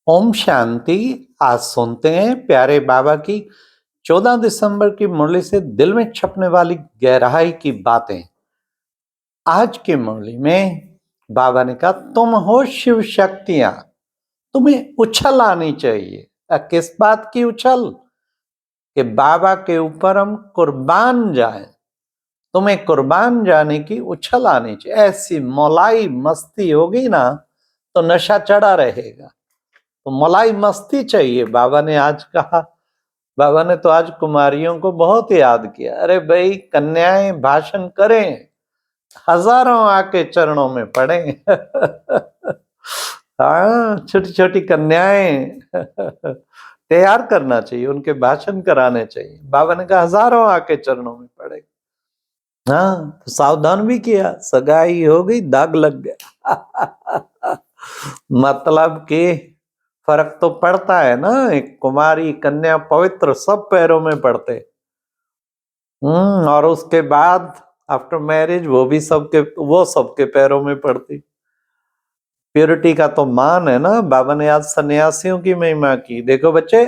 ओम शांति। आज सुनते हैं प्यारे बाबा की 14 दिसंबर की मुरली से दिल में छपने वाली गहराई की बातें। आज की मुरली में बाबा ने कहा, तुम हो शिव शक्तियां, तुम्हें उछल आनी चाहिए। किस बात की उछल? कि बाबा के ऊपर हम कुर्बान जाएं। तुम्हें कुर्बान जाने की उछल आनी चाहिए। ऐसी मौलाई मस्ती होगी ना तो नशा चढ़ा रहेगा। तो मलाई मस्ती चाहिए, बाबा ने आज कहा। बाबा ने तो आज कुमारियों को बहुत याद किया। अरे भाई, कन्याएं भाषण करें, हजारों आके चरणों में पड़े। हाँ, छोटी छोटी कन्याएं तैयार करना चाहिए, उनके भाषण कराने चाहिए। बाबा ने कहा हजारों आके चरणों में पड़े। हाँ, तो सावधान भी किया, सगाई हो गई, दाग लग गया। मतलब कि फर्क तो पड़ता है ना। एक कुमारी कन्या पवित्र सब पैरों में पड़ते। और उसके बाद आफ्टर मैरिज वो सबके पैरों में पड़ती। प्योरिटी का तो मान है ना। बाबा ने आज सन्यासियों की महिमा की। देखो बच्चे,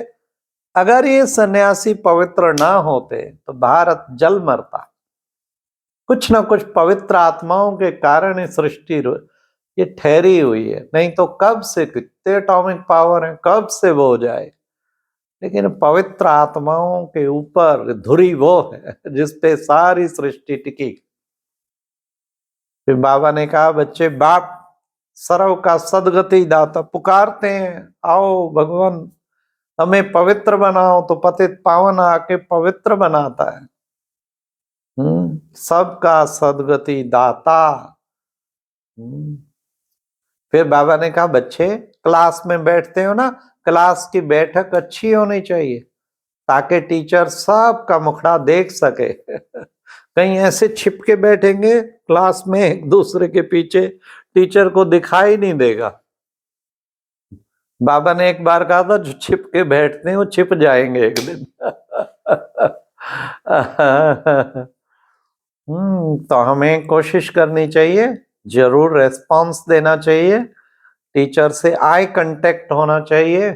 अगर ये सन्यासी पवित्र ना होते तो भारत जल मरता। कुछ ना कुछ पवित्र आत्माओं के कारण ही सृष्टि ये ठहरी हुई है। नहीं तो कब से, कितने एटॉमिक पावर है, कब से वो हो जाए। लेकिन पवित्र आत्माओं के ऊपर धुरी वो है जिसपे सारी सृष्टि टिकी। फिर बाबा ने कहा, बच्चे, बाप सर्व का सदगति दाता पुकारते हैं, आओ भगवान हमें पवित्र बनाओ। तो पतित पावन आके पवित्र बनाता है। सबका सदगति दाता। फिर बाबा ने कहा, बच्चे क्लास में बैठते हो ना, क्लास की बैठक अच्छी होनी चाहिए ताकि टीचर सबका मुखड़ा देख सके। कहीं ऐसे छिप के बैठेंगे क्लास में एक दूसरे के पीछे, टीचर को दिखाई नहीं देगा। बाबा ने एक बार कहा था, जो छिप के बैठते हैं वो छिप जाएंगे एक दिन। तो हमें कोशिश करनी चाहिए, जरूर रेस्पॉन्स देना चाहिए, टीचर से आई कांटेक्ट होना चाहिए।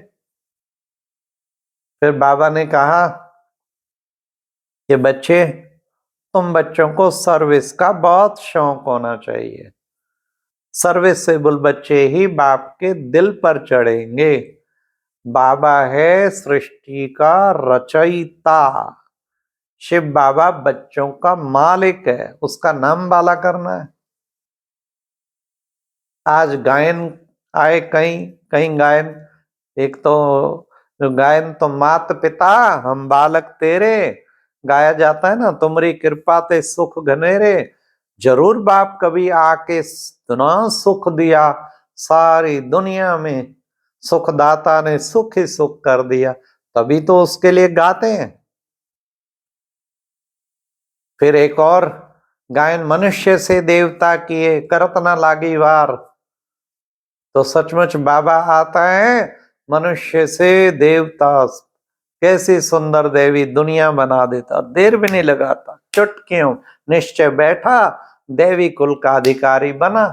फिर बाबा ने कहा कि बच्चे, तुम बच्चों को सर्विस का बहुत शौक होना चाहिए। सर्विसेबल बच्चे ही बाप के दिल पर चढ़ेंगे। बाबा है सृष्टि का रचयिता। शिव बाबा बच्चों का मालिक है, उसका नाम बाला करना है। आज गायन आए, कहीं कहीं गायन, एक तो गायन तो मात पिता हम बालक तेरे गाया जाता है ना, तुमरी कृपा ते सुख घनेरे। जरूर बाप कभी आके इतना सुख दिया, सारी दुनिया में सुखदाता ने सुख ही सुख कर दिया, तभी तो उसके लिए गाते हैं। फिर एक और गायन, मनुष्य से देवता किए करत न लागी वार। तो सचमुच बाबा आता है, मनुष्य से देवता, कैसी सुंदर देवी दुनिया बना देता, देर भी नहीं लगाता, चुटकियों निश्चय बैठा, देवी कुल का अधिकारी बना।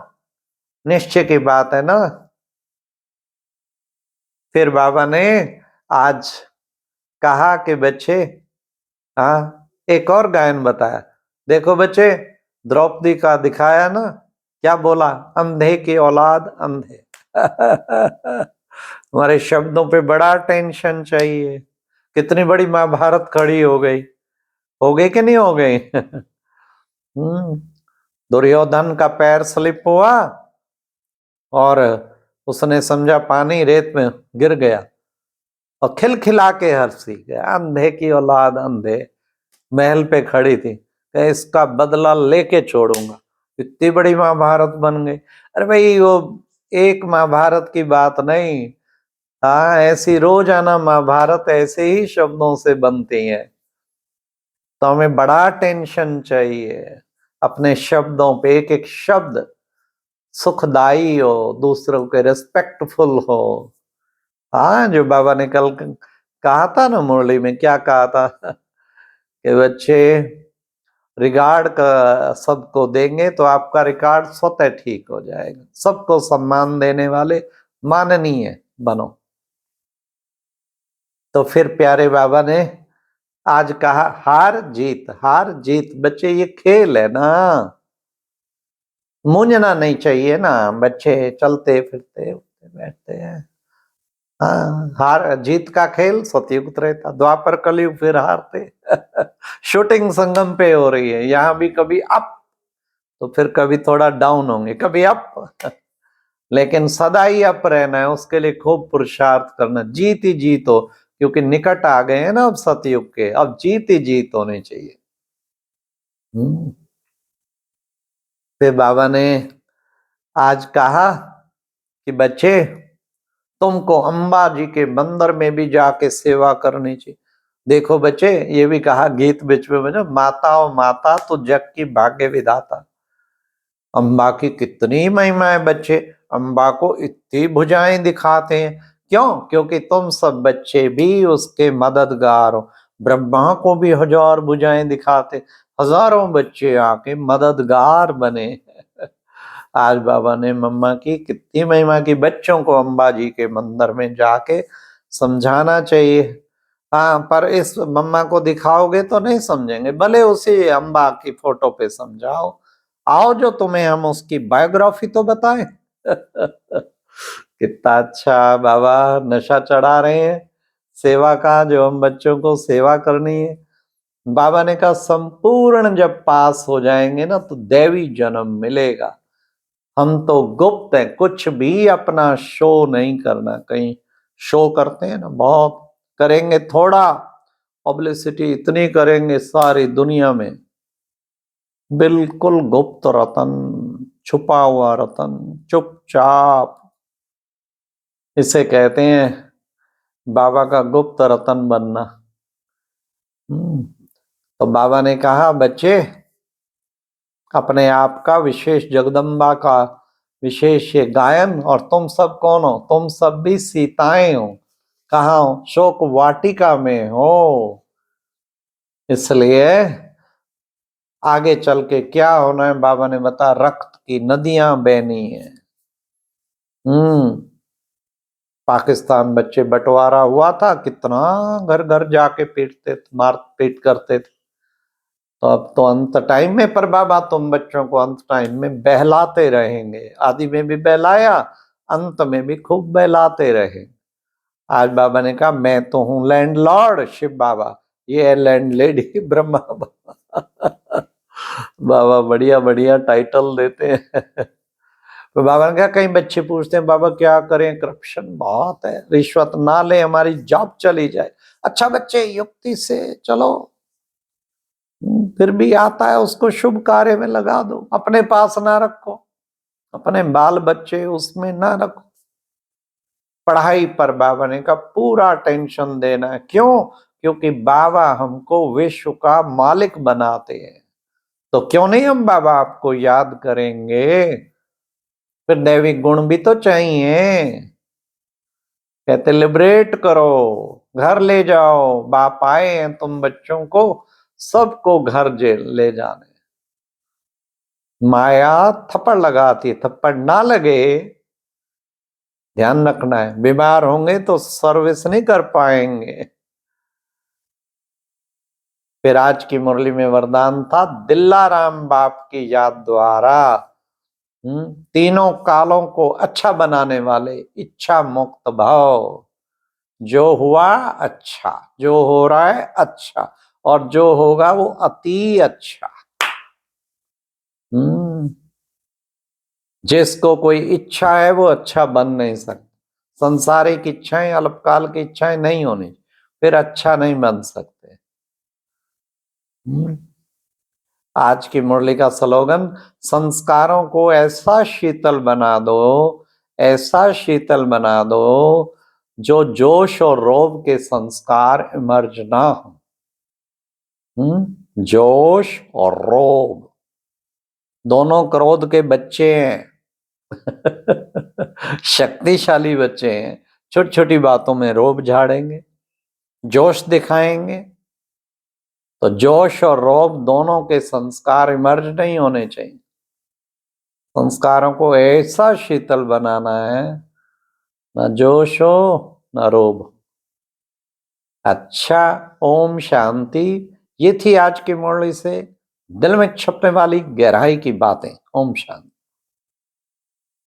निश्चय की बात है ना। फिर बाबा ने आज कहा कि बच्चे, हाँ, एक और गायन बताया। देखो बच्चे, द्रौपदी का दिखाया ना, क्या बोला, अंधे की औलाद अंधे। हमारे शब्दों पे बड़ा टेंशन चाहिए। कितनी बड़ी महाभारत खड़ी हो गई कि नहीं हो गई? दुर्योधन का पैर स्लिप हुआ और उसने समझा पानी रेत में गिर गया और खिलखिला के हंसी। अंधे की औलाद अंधे महल पे खड़ी थी, इसका बदला लेके छोड़ूंगा। इतनी बड़ी महाभारत बन गई। अरे भाई, वो एक महाभारत की बात नहीं। हाँ, ऐसी रोजाना महाभारत ऐसे ही शब्दों से बनती है। तो हमें बड़ा टेंशन चाहिए अपने शब्दों पे। एक एक शब्द सुखदाई हो, दूसरों के रिस्पेक्टफुल हो। हाँ, जो बाबा ने कल कहा था ना मुरली में, क्या कहा था कि बच्चे, रिगार्ड का सबको देंगे तो आपका रिकॉर्ड स्वतः ठीक हो जाएगा। सबको सम्मान देने वाले माननीय बनो। तो फिर प्यारे बाबा ने आज कहा, हार जीत बच्चे ये खेल है ना, मूंझना नहीं चाहिए ना। बच्चे चलते फिरते उठते बैठते हैं। हाँ, हार जीत का खेल सतयुग त्रेता द्वापर कलयुग फिर हारते। शूटिंग संगम पे हो रही है, यहाँ भी कभी अप तो फिर कभी थोड़ा डाउन होंगे, कभी अप। लेकिन सदा ही अप रहना है, उसके लिए खूब पुरुषार्थ करना, जीत ही जीत हो, क्योंकि निकट आ गए हैं ना अब सतयुग के, अब जीत ही जीत होनी चाहिए। फिर बाबा ने आज कहा कि बच्चे, तुमको अंबा जी के मंदिर में भी जाके सेवा करनी चाहिए। देखो बच्चे, ये भी कहा गीत बीच में बजा, माता और माता तो जग की भाग्य विधाता। अंबा की कितनी महिमा है बच्चे, अंबा को इतनी भुजाएं दिखाते हैं। क्यों? क्योंकि तुम सब बच्चे भी उसके मददगार हो। ब्रह्मा को भी 1000 भुजाएं दिखाते, हजारों बच्चे आके मददगार बने। आज बाबा ने मम्मा की कितनी महिमा की, बच्चों को अंबा जी के मंदिर में जाके समझाना चाहिए। हाँ, पर इस मम्मा को दिखाओगे तो नहीं समझेंगे, भले उसी अंबा की फोटो पे समझाओ। आओ जो तुम्हें हम उसकी बायोग्राफी तो बताएं। कितना अच्छा बाबा नशा चढ़ा रहे हैं सेवा का, जो हम बच्चों को सेवा करनी है। बाबा ने कहा संपूर्ण जब पास हो जाएंगे ना तो दैवी जन्म मिलेगा। हम तो गुप्त हैं, कुछ भी अपना शो नहीं करना। कहीं शो करते हैं ना, बहुत करेंगे, थोड़ा पब्लिसिटी इतनी करेंगे सारी दुनिया में। बिल्कुल गुप्त रतन, छुपा हुआ रतन, चुपचाप, इसे कहते हैं बाबा का गुप्त रतन बनना। तो बाबा ने कहा बच्चे, अपने आप का विशेष जगदम्बा का विशेष ये गायन, और तुम सब कौन हो? तुम सब भी सीताएं हो। कहाँ हो? शोक वाटिका में हो। इसलिए आगे चल के क्या होना है बाबा ने बता, रक्त की नदियां बहनी है। पाकिस्तान बच्चे बंटवारा हुआ था, कितना घर घर जाके पीटते थे, मार पीट करते थे। तो अब तो अंत टाइम में, पर बाबा तुम बच्चों को अंत टाइम में बहलाते रहेंगे। आदि में भी बहलाया, अंत में भी खूब बहलाते रहे। आज बाबा ने कहा मैं तो हूं लैंडलॉर्ड शिव बाबा, ये है लैंड लेडी ब्रह्मा बाबा। बाबा बढ़िया बढ़िया टाइटल देते हैं। तो बाबा ने कहा, कई बच्चे पूछते हैं बाबा क्या करें, करप्शन बहुत है, रिश्वत ना ले हमारी जॉब चली जाए। अच्छा बच्चे, युक्ति से चलो, फिर भी आता है उसको शुभ कार्य में लगा दो, अपने पास ना रखो, अपने बाल बच्चे उसमें ना रखो। पढ़ाई पर बाबा ने कहा पूरा टेंशन देना है। क्यों? क्योंकि बाबा हमको विश्व का मालिक बनाते हैं। तो क्यों नहीं हम बाबा आपको याद करेंगे? फिर दैविक गुण भी तो चाहिए। कहते लिबरेट करो, घर ले जाओ, बाप आए हैं तुम बच्चों को सबको घर ले जाने। माया थप्पड़ लगाती, थप्पड़ ना लगे, ध्यान रखना है। बीमार होंगे तो सर्विस नहीं कर पाएंगे। फिर आज की मुरली में वरदान था, दिल्लाराम बाप की याद द्वारा तीनों कालों को अच्छा बनाने वाले इच्छा मुक्त भाव, जो हुआ अच्छा, जो हो रहा है अच्छा, और जो होगा वो अति अच्छा। जिसको कोई इच्छा है वो अच्छा बन नहीं सकता। संसारिक इच्छाएं, अल्पकाल की इच्छाएं नहीं होनी, फिर अच्छा नहीं बन सकते। आज की मुरली का स्लोगन, संस्कारों को ऐसा शीतल बना दो, ऐसा शीतल बना दो, जो जोश और रोब के संस्कार इमर्ज ना हो। जोश और रोब दोनों क्रोध के बच्चे हैं। शक्तिशाली बच्चे हैं। छोटी छोटी बातों में रोब झाड़ेंगे, जोश दिखाएंगे। तो जोश और रोब दोनों के संस्कार इमर्ज नहीं होने चाहिए। संस्कारों को ऐसा शीतल बनाना है, ना जोश हो ना रोब। अच्छा, ओम शांति। ये थी आज की मुरली से दिल में छपने वाली गहराई की बातें। ओम शांति।